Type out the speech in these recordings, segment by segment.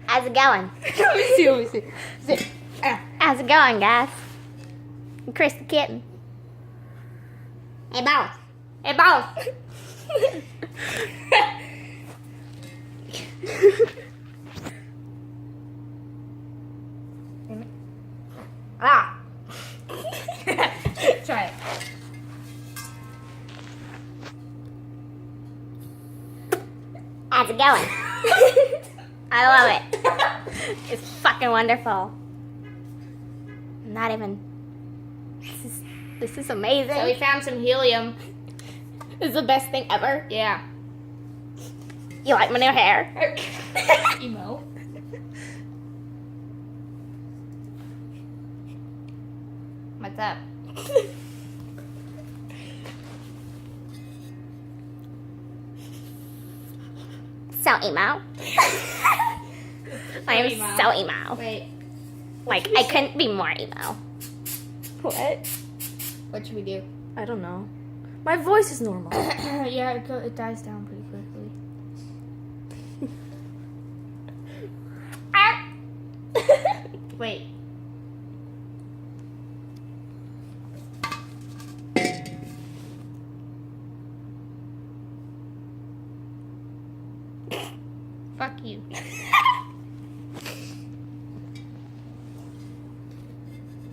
How's it going? Let me see. How's it going, guys? I'm Chris the kitten. Hey, boss. Hey, boss. Ah. Try it. How's it going? I love it. It's fucking wonderful. Not even. This is amazing. So we found some helium. This is the best thing ever. Yeah. You like my new hair? Emo. What's up? So emo. I am emo. so emo. Wait. Like, I couldn't be more emo. What? What should we do? I don't know. My voice is normal. Yeah, it dies down pretty quickly. Wait. Fuck you.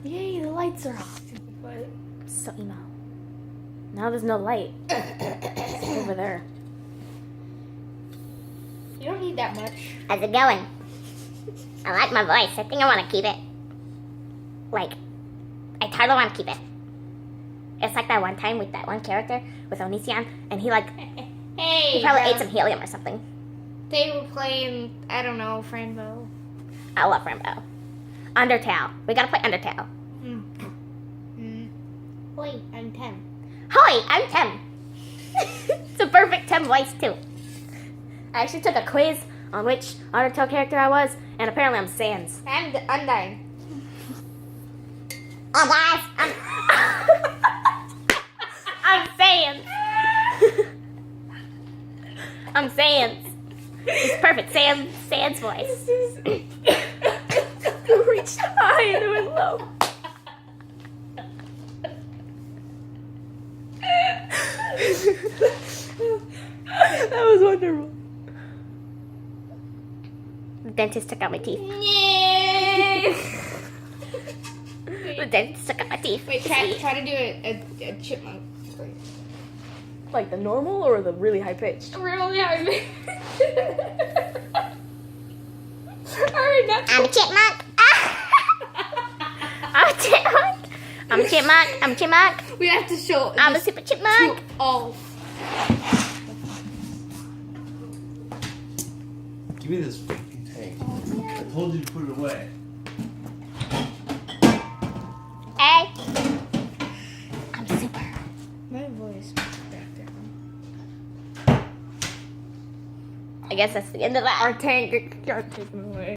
Yay, the lights are off. What? So emo. Now there's no light. It's over there. You don't need that much. How's it going? I like my voice. I think I want to keep it. Like, I totally want to keep it. It's like that one time with that one character with Onision, and he Hey, probably bro. ate some helium or something. They were playing, I don't know, Franbo. I love Rambo. Undertale. We gotta play Undertale. Wait, I'm 10. Hi, I'm Tim. It's a perfect Tim voice too. I actually took a quiz on which Undertale character I was, and apparently I'm Sans. I'm Undyne. Oh guys, I'm Sans. I'm Sans. It's perfect. Sans voice. You reached high and it went low. That was wonderful. The dentist took out my teeth. The dentist took out my teeth. Wait, try to do a chipmunk. Like the normal or the really high pitched? Really hard. Alright, that's I'm a chipmunk. I'm a chipmunk. I'm a chipmunk. I'm a chipmunk. we have to show I'm a this super to chipmunk. all. Give me this fucking tank. I told you to put it away. Hey. I'm super. My voice back down. I guess that's the end of that. Our tank got taken away.